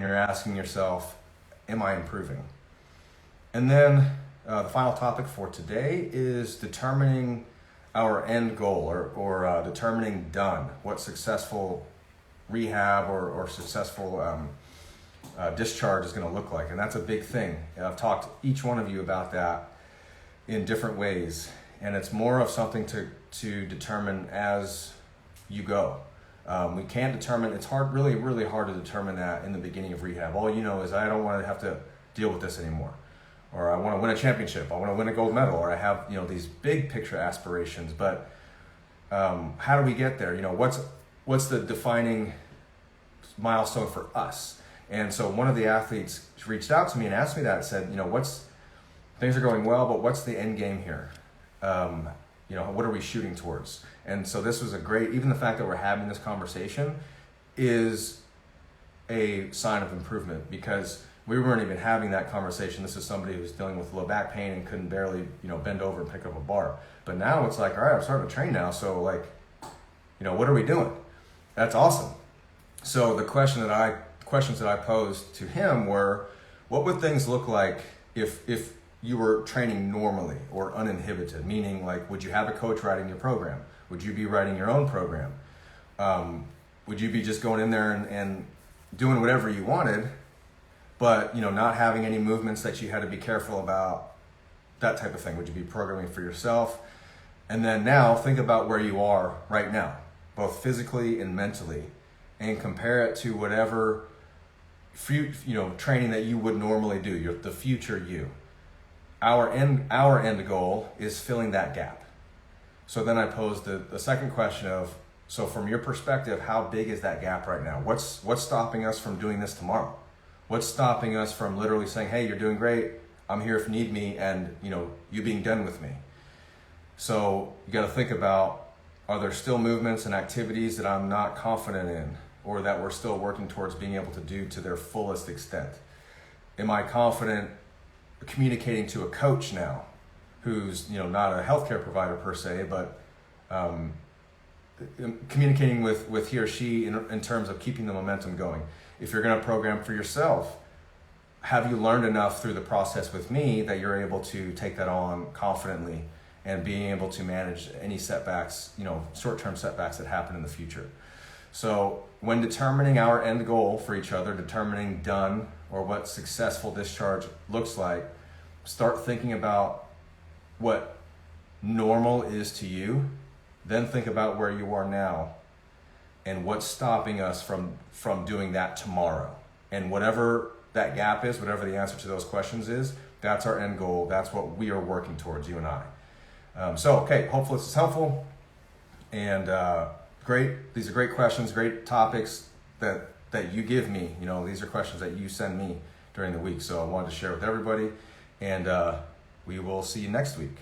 You're asking yourself, am I improving? And then the final topic for today is determining our end goal, or determining done, what successful rehab or successful discharge is going to look like. And that's a big thing. And I've talked to each one of you about that in different ways. And it's more of something to determine as you go. We can't determine, it's hard, really hard to determine that in the beginning of rehab. All you know is I don't want to have to deal with this anymore. Or I want to win a championship, I want to win a gold medal, or I have, these big picture aspirations. But how do we get there? What's the defining milestone for us? And so one of the athletes reached out to me and asked me that, said, things are going well, but what's the end game here? What are we shooting towards? And so this was even the fact that we're having this conversation is a sign of improvement, because we weren't even having that conversation. This is somebody who's dealing with low back pain and couldn't barely, bend over and pick up a bar. But now it's like, all right, I'm starting to train now. So what are we doing? That's awesome. So the questions that I posed to him were, what would things look like if you were training normally or uninhibited? Meaning, would you have a coach writing your program? Would you be writing your own program? Would you be just going in there and doing whatever you wanted, but not having any movements that you had to be careful about, that type of thing? Would you be programming for yourself? And then now think about where you are right now, both physically and mentally, and compare it to whatever training that you would normally do, the future you. Our end goal is filling that gap. So then I posed the second question of, so from your perspective, how big is that gap right now? What's stopping us from doing this tomorrow? What's stopping us from literally saying, hey, you're doing great, I'm here if you need me, and you being done with me? So you got to think about, are there still movements and activities that I'm not confident in, or that we're still working towards being able to do to their fullest extent? Am I confident communicating to a coach now who's not a healthcare provider per se, but communicating with he or she in terms of keeping the momentum going? If you're going to program for yourself, have you learned enough through the process with me that you're able to take that on confidently and being able to manage any setbacks, short-term setbacks that happen in the future? So when determining our end goal for each other, determining done, or what successful discharge looks like, start thinking about what normal is to you. Then think about where you are now and what's stopping us from doing that tomorrow. And whatever that gap is, whatever the answer to those questions is, that's our end goal. That's what we are working towards, you and I. Hopefully this is helpful. And great. These are great questions, great topics that you give me. These are questions that you send me during the week. So I wanted to share with everybody. And we will see you next week.